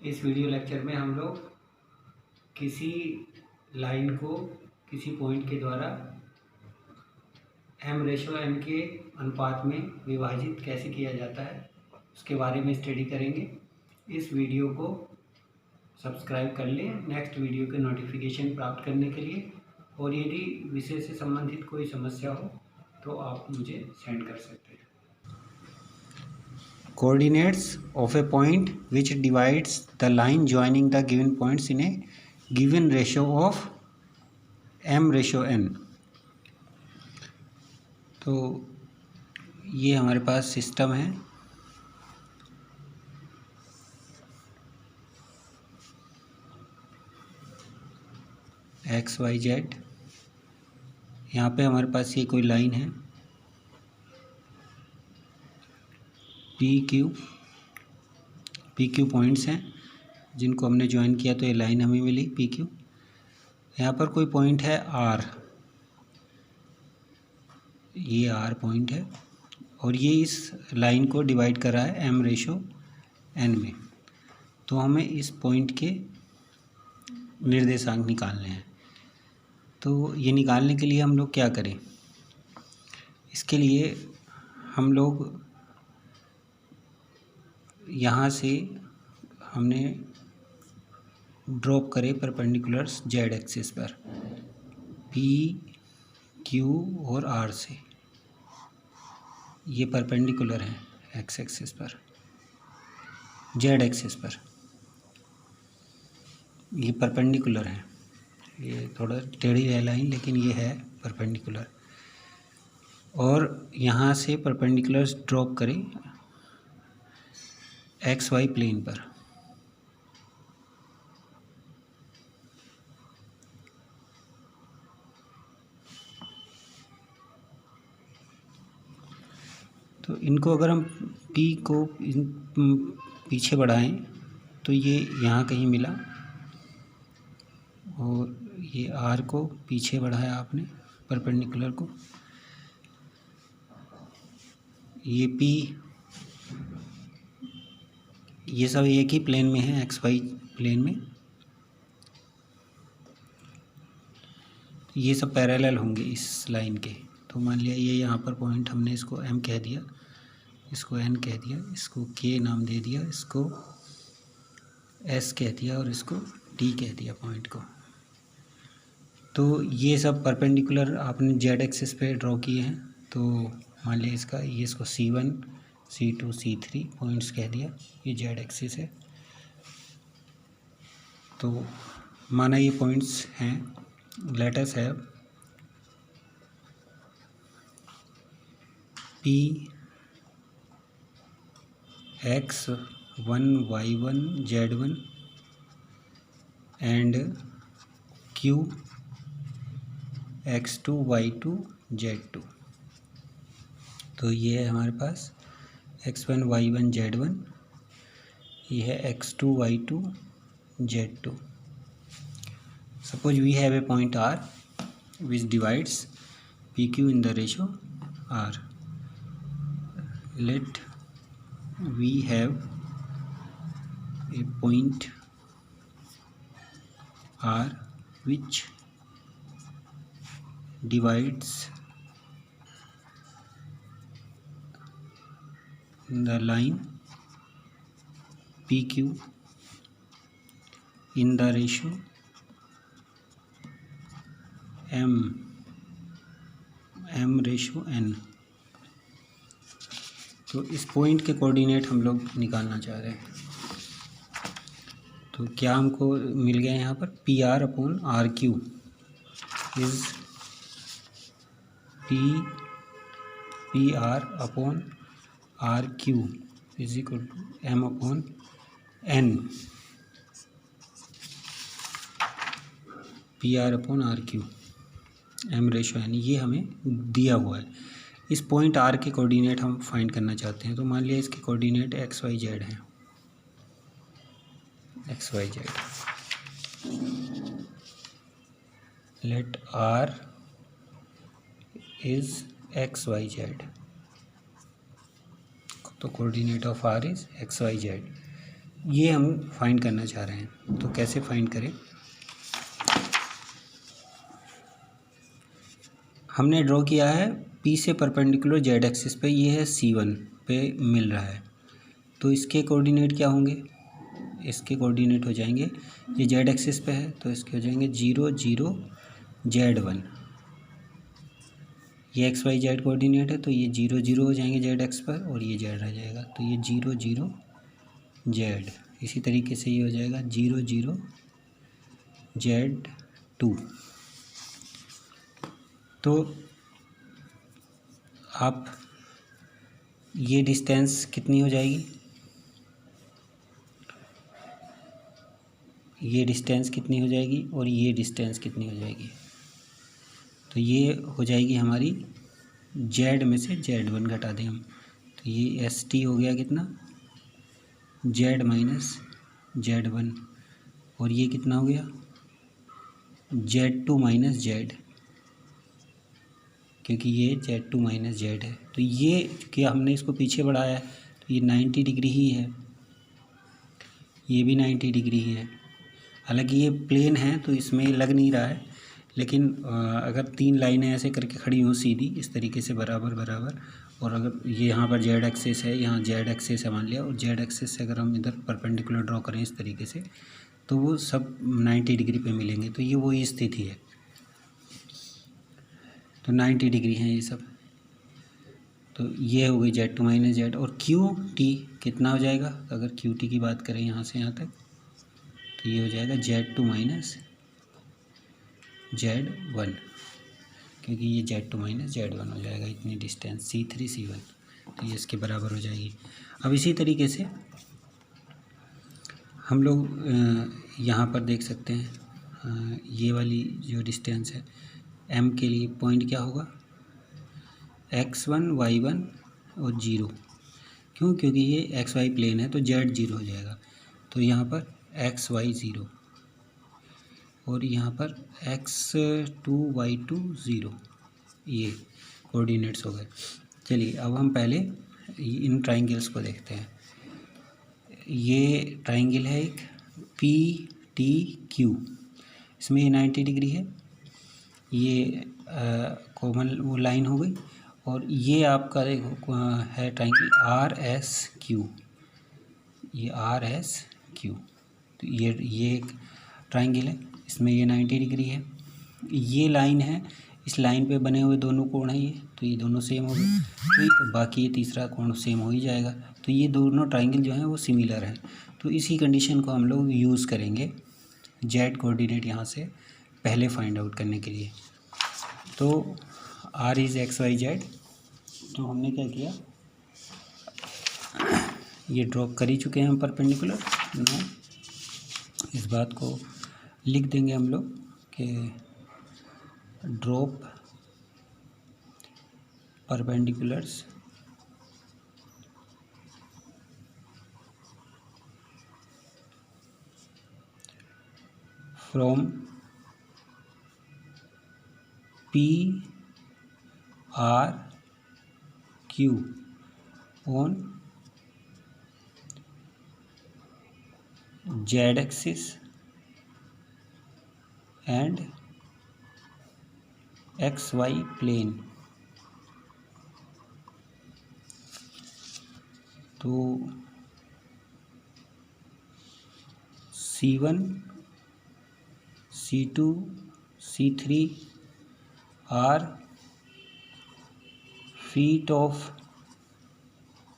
इस video lecture में हम लोग किसी लाइन को किसी पॉइंट के द्वारा m/n के अनुपात में विभाजित कैसे किया जाता है उसके बारे में स्टडी करेंगे। इस वीडियो को सब्सक्राइब कर लें नेक्स्ट वीडियो के नोटिफिकेशन प्राप्त करने के लिए, और यदि विषय से संबंधित कोई समस्या हो तो आप मुझे सेंड कर सकते हैं। Coordinates of a point which divides the line joining the given points in a given ratio of m/n। तो ये हमारे पास सिस्टम है। XYZ, यहाँ पे हमारे पास ये कोई लाइन है PQ पॉइंट्स हैं जिनको हमने ज्वाइन किया तो ये लाइन हमें मिली PQ। यहाँ पर कोई पॉइंट है R, ये R पॉइंट है और ये इस लाइन को डिवाइड कर रहा है m/n में। तो हमें इस पॉइंट के निर्देशांक निकालने हैं। तो ये निकालने के लिए हम लोग क्या करें, इसके लिए हम लोग यहाँ से हमने ड्रॉप करे परपेंडिकुलर्स जेड एक्सिस पर P, Q और R से। ये परपेंडिकुलर है एक्स एक्सिस पर, जेड एक्सिस पर ये परपेंडिकुलर है। ये थोड़ा टेढ़ी है लाइन लेकिन ये है परपेंडिकुलर। और यहाँ से परपेंडिकुलर्स ड्रॉप करें XY प्लेन पर। तो इनको अगर हम P को पीछे बढ़ाएं तो ये यहाँ कहीं मिला, और ये R को पीछे बढ़ाया आपने परपेंडिकुलर को, ये P, ये सब एक ही प्लेन में है XY प्लेन में। ये सब पैरेलल होंगे इस लाइन के। तो मान लिया ये यहाँ पर पॉइंट हमने इसको M कह दिया, इसको N कह दिया, इसको K नाम दे दिया, इसको S कह दिया और इसको D कह दिया पॉइंट को। तो ये सब परपेंडिकुलर आपने जेड एक्सिस पे ड्रॉ किए हैं। तो मान लिया इसका ये इसको C1, C2, C3 पॉइंट्स कह दिया, ये जेड एक्सिस है। तो माना ये पॉइंट्स हैं, let us have P X1 Y1 Z1 and Q X2 Y2 Z2। तो ये है हमारे पास X1 Y1 Z1, ये है X2 Y2 Z2। Suppose we have a point R which divides PQ in the ratio R. Let we have a point R which divides the line PQ in the ratio m/n। तो इस point के coordinate हम लोग निकालना चाह रहे हैं। तो क्या हमको मिल गया यहाँ पर PR/RQ is PR/RQ is equal to m/n। PR/RQ m/n ये हमें दिया हुआ है। इस पॉइंट R के कोऑर्डिनेट हम फाइंड करना चाहते हैं। तो मान लिया इसके कोऑर्डिनेट XYZ हैं, XYZ। Let R is XYZ, तो coordinate of R is XYZ। ये हम फाइंड करना चाह रहे हैं, तो कैसे फाइंड करें। हमने ड्रॉ किया है P से परपेंडिकुलर जेड एक्सिस पे, ये है C1 पे मिल रहा है, तो इसके कोऑर्डिनेट क्या होंगे, इसके कोऑर्डिनेट हो जाएंगे, ये जेड एक्सिस पे है तो इसके हो जाएंगे 0 0 Z1। ये एक्स वाई जेड कोऑर्डिनेट है तो ये 0 0 हो जाएंगे जेड एक्स पर और ये जेड रह जाएगा, तो ये 0 0 जेड। इसी तरीके से ये हो जाएगा 0 0 Z2। तो आप ये डिस्टेंस कितनी हो जाएगी, ये डिस्टेंस कितनी हो जाएगी और ये डिस्टेंस कितनी हो जाएगी, तो ये हो जाएगी हमारी जेड में से Z1 घटा दें हम, तो ये ST हो गया कितना Z माइनस Z1, और ये कितना हो गया Z2 माइनस Z, क्योंकि ये Z2 माइनस Z है। तो ये कि हमने इसको पीछे बढ़ाया है तो ये 90 डिग्री ही है, ये भी 90 डिग्री ही है। हालांकि ये प्लेन है तो इसमें लग नहीं रहा है, लेकिन अगर 3 लाइनें ऐसे करके खड़ी हों सीधी इस तरीके से बराबर बराबर, और अगर ये यहाँ पर जेड एक्सिस है, यहाँ जेड एक्सिस है मान लिया, और जेड एक्सिस से अगर हम इधर परपेंडिकुलर ड्रॉ करें इस तरीके से तो वो सब 90 डिग्री पे मिलेंगे, तो ये वही स्थिति है, तो 90 डिग्री हैं ये सब। तो ये हो गई Z2 माइनस Z, और QT कितना हो जाएगा, अगर QT की बात करें यहाँ से यहाँ तक तो ये हो जाएगा Z2 माइनस Z1, क्योंकि ये Z2 माइनस Z1 हो जाएगा, इतनी डिस्टेंस C3 C1, तो ये इसके बराबर हो जाएगी। अब इसी तरीके से हम लोग यहाँ पर देख सकते हैं ये वाली जो डिस्टेंस है M के लिए पॉइंट क्या होगा, x1 y1 और 0, क्यों, क्योंकि ये xy प्लेन है तो z 0 हो जाएगा, तो यहाँ पर xy 0 और यहाँ पर x2 y2 0, ये कोऑर्डिनेट्स हो गए। चलिए अब हम पहले इन ट्राइंगल्स को देखते हैं। ये ट्राइंगल है एक PTQ, इसमें ये 90 डिग्री है, ये कॉमन वो लाइन हो गई, और ये आपका देखो है ट्राइंगल RSQ, ये RSQ, तो ये एक ट्राइंगल है, इसमें ये 90 डिग्री है, ये लाइन है, इस लाइन पे बने हुए दोनों कोण हैं ये, तो ये दोनों सेम हो गए, तो बाकी ये तीसरा कोण सेम हो ही जाएगा, तो ये दोनों ट्राइंगल जो हैं वो सिमिलर हैं। तो इसी कंडीशन को हम लोग यूज़ करेंगे जेड कोऑर्डिनेट यहाँ से पहले फाइंड आउट करने के लिए। तो R इज़ XYZ, तो हमने क्या किया, ये ड्रॉप कर ही चुके हैं हम परपेंडिकुलर, इस बात को लिख देंगे हम लोग कि drop perpendiculars from PRQ on Z axis and XY plane। तो C1 C2 C3 are feet of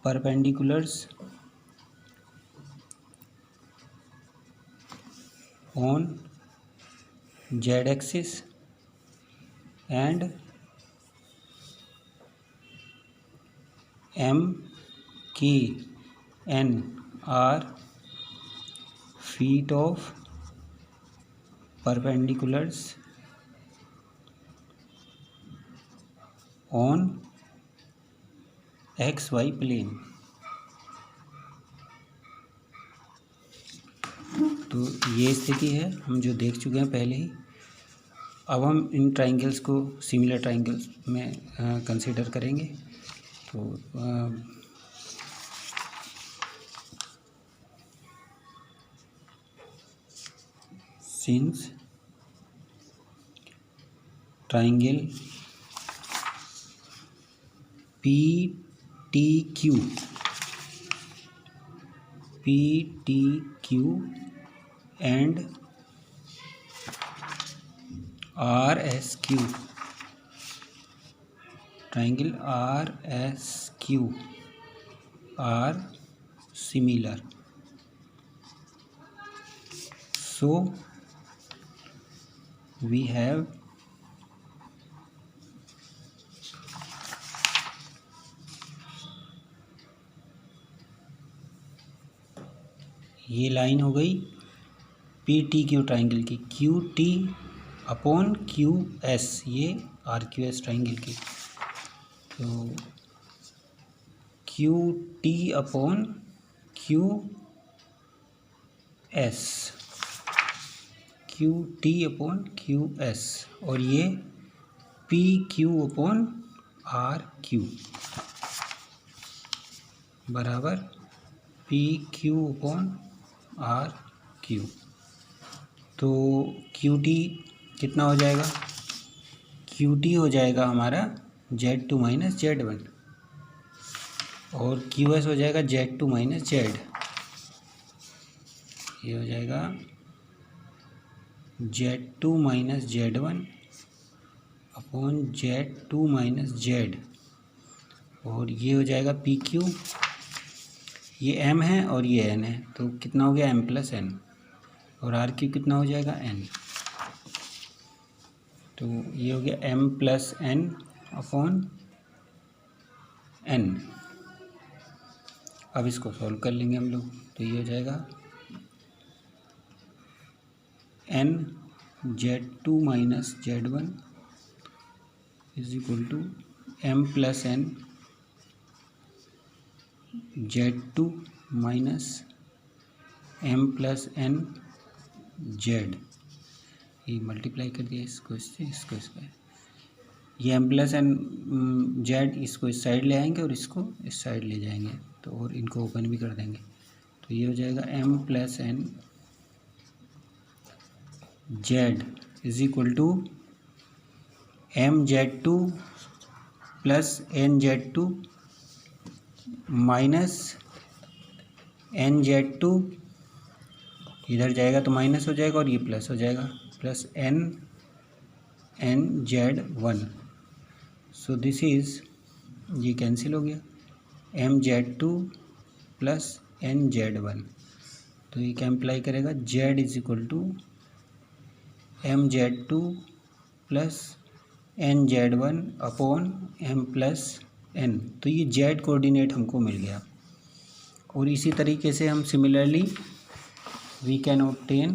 perpendiculars on Z axis and M, K, N are feet of perpendiculars on XY plane। तो ये स्थिति है, हम जो देख चुके हैं पहले ही। अब हम इन ट्राइंगल्स को सिमिलर ट्राइंगल्स में कंसीडर करेंगे। तो since triangle PTQ and RSQ, triangle RSQ are similar, so we have ये लाइन हो गई PTQ ट्राइंगल की, QT अपॉन QS, ये RQS ट्राइंगल की, तो QT upon QS, QT upon QS, और ये PQ अपॉन RQ बराबर PQ अपॉन RQ। तो QT कितना हो जाएगा? QT हो जाएगा हमारा Z2 माइनस Z1, और QS हो जाएगा Z2 माइनस Z, ये हो जाएगा Z2 minus Z1 upon Z2 minus Z, और ये हो जाएगा PQ, ये M है और ये N है, तो कितना हो गया M प्लस N, और RQ कितना हो जाएगा N, तो ये हो गया M plus N upon N। अब इसको सॉल्व कर लेंगे हम लोग, तो ये हो जाएगा N Z2 minus Z1 is equal to M plus N Z2 minus M plus N Z, ये मल्टीप्लाई कर दिया इसको इससे, इसको इसका, ये M प्लस N Z, इसको इस साइड ले आएंगे और इसको इस साइड ले जाएंगे, तो और इनको ओपन भी कर देंगे, तो ये हो जाएगा M plus N Z is equal to MZ2 plus NZ2 minus NZ2, इधर जाएगा तो माइनस हो जाएगा और ये प्लस हो जाएगा, plus NZ1, so this is, ये कैंसिल हो गया, MZ2 प्लस NZ1, तो ये क्या इम्प्लाई करेगा Z is equal to MZ2 प्लस NZ1 upon M plus N, तो ये Z कोऑर्डिनेट हमको मिल गया। और इसी तरीके से हम similarly we can obtain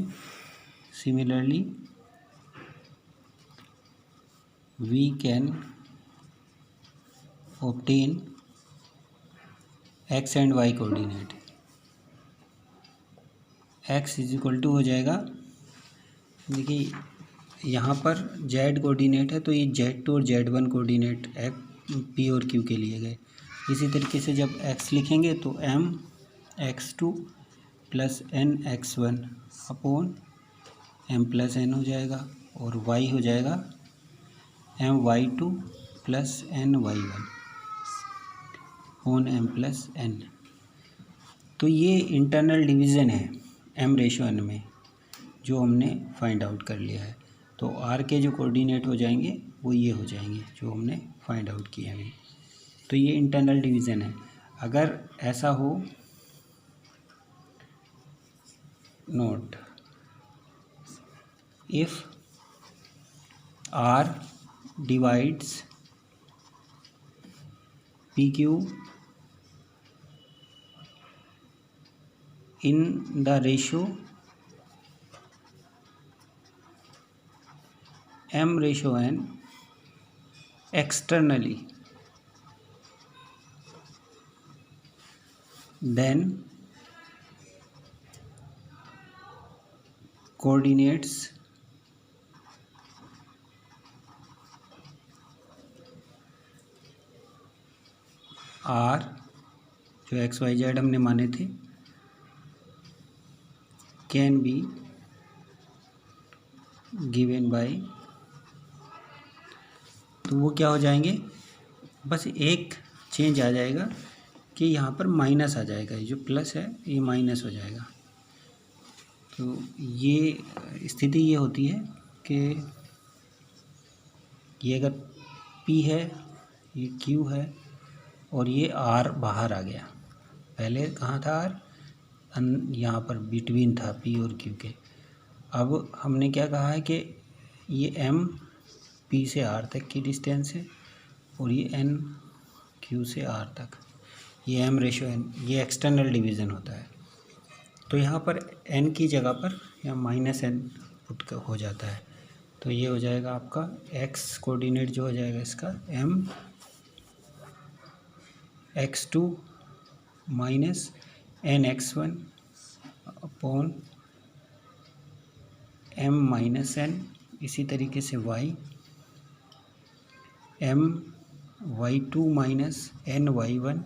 X and Y coordinate. X is equal to हो जाएगा, देखिए यहाँ पर Z कोऑर्डिनेट है, तो ये Z2 और Z1 कोऑर्डिनेट P और Q के लिए गए। इसी तरीके से जब X लिखेंगे तो M X2 plus N X1 upon M plus N हो जाएगा, और Y हो जाएगा M Y2 plus N Y1 upon M plus N। तो ये इंटरनल डिवीज़न है M/N में, जो हमने फाइंड आउट कर लिया है। तो R के जो कोऑर्डिनेट हो जाएंगे वो ये हो जाएंगे जो हमने फाइंड आउट किया है। तो ये इंटरनल डिवीज़न है। अगर ऐसा हो, note, if R divides PQ in the ratio M/N externally, then coordinates R, जो XYZ हमने माने थे, can be गिवन बाय, तो वो क्या हो जाएंगे, बस एक चेंज आ जाएगा कि यहाँ पर माइनस आ जाएगा, ये जो प्लस है ये माइनस हो जाएगा। तो ये स्थिति ये होती है कि ये अगर P है, ये Q है और ये R बाहर आ गया, पहले कहाँ था R, यहाँ पर बिटवीन था P और Q के। अब हमने क्या कहा है कि ये M P से R तक की डिस्टेंस है और ये N Q से R तक, ये M/N, ये एक्सटर्नल डिवीज़न होता है। तो यहाँ पर N की जगह पर यहाँ -N पुट हो जाता है, तो ये हो जाएगा आपका x कोऑर्डिनेट जो हो जाएगा इसका M x2 minus N(x1) upon M-N, इसी तरीके से y My2 minus Ny1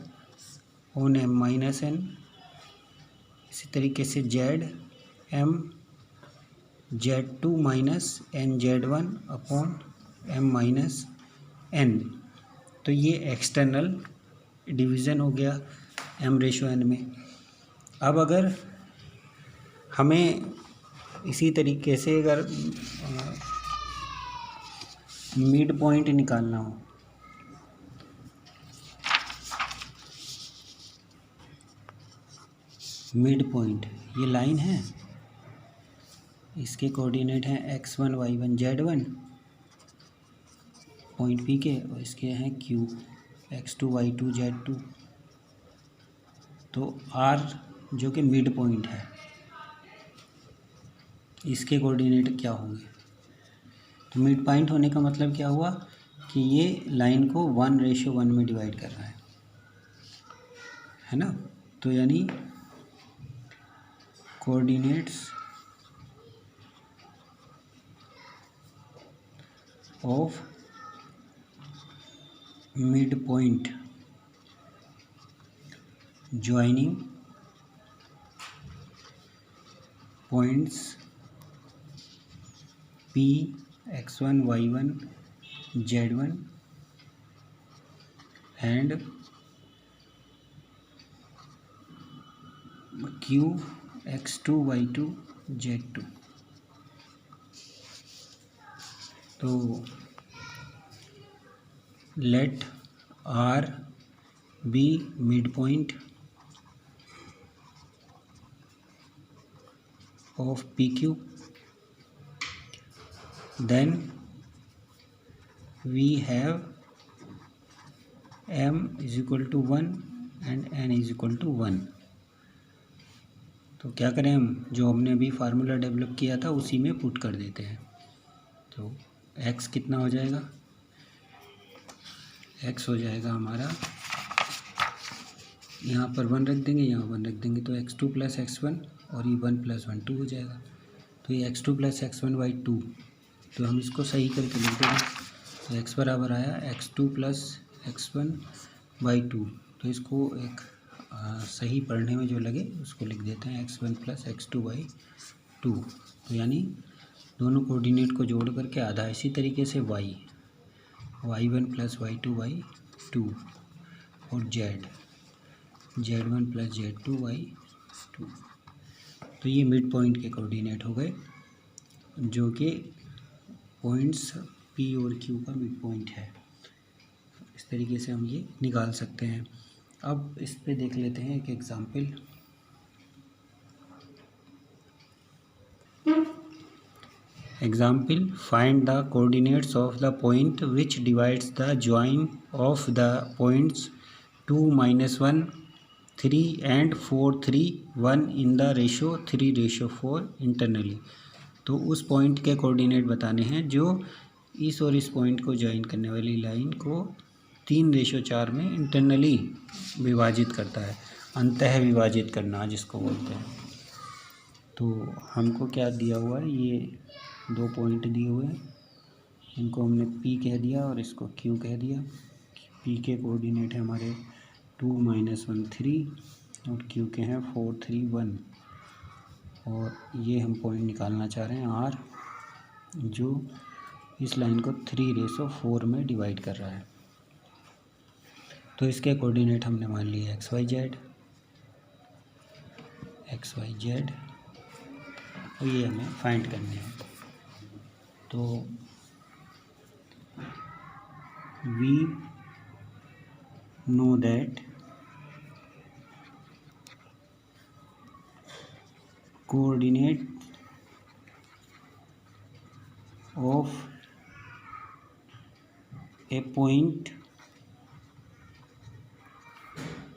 on M-N, इसी तरीके से Z Z2 minus NZ1 upon M-N। तो ये एक्सटर्नल डिवीज़न हो गया M/N में। अब अगर हमें इसी तरीके से अगर मिड पॉइंट निकालना हो, मिड पॉइंट ये लाइन है, इसके कोऑर्डिनेट हैं x1 y1 z1 point P के, और इसके हैं Q x2 y2 z2। तो R जो कि मिड पॉइंट है, इसके कोऑर्डिनेट क्या होंगे, तो मिड पॉइंट होने का मतलब क्या हुआ कि ये लाइन को 1:1 में डिवाइड कर रहा है ना। तो यानी coordinates of mid point joining points P x1 y1 z1 and Q x2 y2 z2। तो let R be midpoint of PQ, then we have M is equal to 1 and N is equal to 1। तो क्या करें, हम जो हमने अभी formula develop किया था उसी में पुट कर देते हैं। तो x कितना हो जाएगा, x हो जाएगा हमारा, यहाँ पर 1 रख देंगे, यहाँ 1 रख देंगे, तो x2 + x1 और ये 1 + 1 2 हो जाएगा। तो ये x2 + x1/2, तो हम इसको सही करके लिख देंगे। तो x बराबर आया x2 + x1/2। तो इसको एक सही पढ़ने में जो लगे उसको लिख देते हैं x1 + x2/2। तो यानी दोनों कोऑर्डिनेट को जोड़ करके आधा, इसी तरीके से y1 + y2/2 और z1 + z2/2। तो ये मिड पॉइंट के कोऑर्डिनेट हो गए, जो कि पॉइंट्स P और Q का मिड पॉइंट है। इस तरीके से हम ये निकाल सकते हैं। अब इस पे देख लेते हैं एक example. Example, find the coordinates of the point which divides the join of the points 2, -1, 3 and 4, 3, 1 in the ratio 3:4 internally। तो उस पॉइंट के कोऑर्डिनेट बताने हैं जो इस और इस पॉइंट को ज्वाइन करने वाली लाइन को 3:4 में इंटरनली विभाजित करता है, अंतः विभाजित करना जिसको बोलते हैं। तो हमको क्या दिया हुआ है, ये 2 पॉइंट दिए हुए हैं, इनको हमने P कह दिया और इसको Q कह दिया। P के कोऑर्डिनेट है हमारे 2, -1, 3 और Q के हैं 4, 3, 1। और ये हम पॉइंट निकालना चाह रहे हैं R। जो इस लाइन को 3:4 में डिवाइड कर रहा है। तो इसके कोऑर्डिनेट हमने मान लिए एक्स वाई जेड, और ये हमें फाइंड करने हैं। तो we know that coordinate of a point,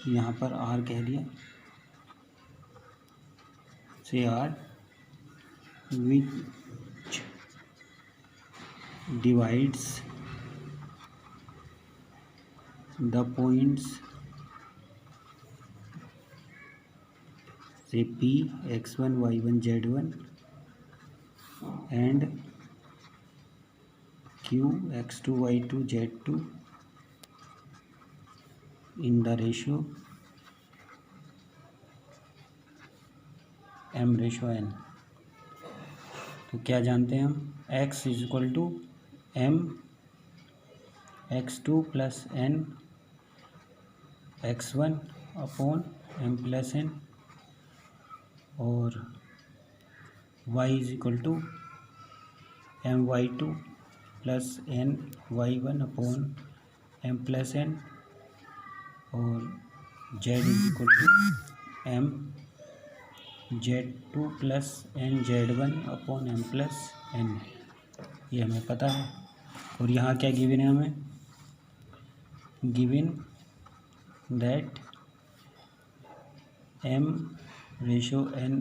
यहाँ पर आर कह दिया, say R which divides the points say P x1 y1 z1 and Q x2 y2 z2 in the ratio m/n। तो क्या जानते हैं हम, x equal to m x2 plus n x1 upon m plus n, और y is equal to m y2 plus n y1 upon m plus n, और z is equal to m z2 plus n z1 upon m plus n। ये हमें पता है। और यहाँ क्या given है हमें, given that m/n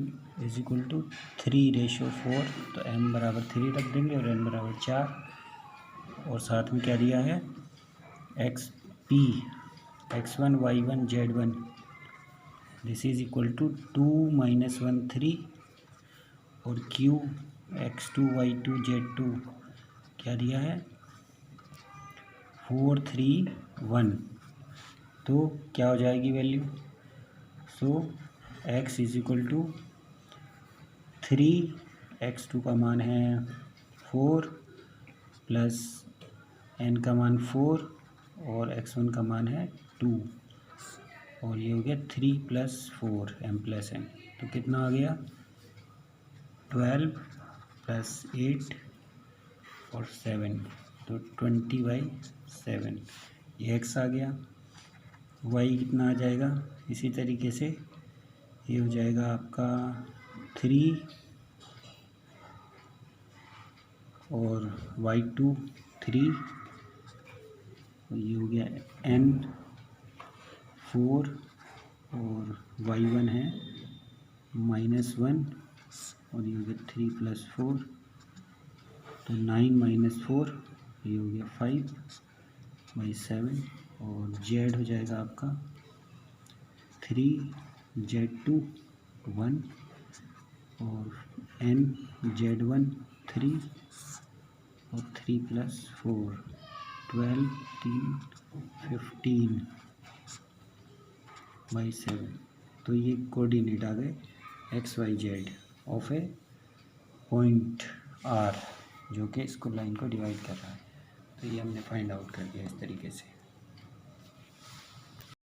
is equal to 3:4। तो m बराबर 3 रख देंगे और n बराबर 4, और साथ में क्या दिया है, p x1 y1 z1 this is equal to 2 - 1 3, और q x2 y2 z2 क्या दिया है, 4 3 1। तो क्या हो जाएगी value, so x is equal to 3, x2 का मान है 4 प्लस n का मान 4 और x1 का मान है 2, और ये हो गया 3 + 4 m + n। तो कितना आ गया, 12 + 8 और 7, तो 20/7। ये x आ गया। y कितना आ जाएगा, इसी तरीके से ये हो जाएगा आपका 3 और y2 3, ये हो गया n 4 और y1 है -1, और ये हो गया 3 + 4, तो 9 - 4, ये हो गया 5/7, और z हो जाएगा आपका 3 z2 1 और n z1 3 और 3 + 4 12 3 15/7। तो ये कोऑर्डिनेट आ गए X Y Z of a point R, जो कि इसको लाइन को डिवाइड कर रहा है। तो ये हमने फाइंड आउट कर दिया इस तरीके से।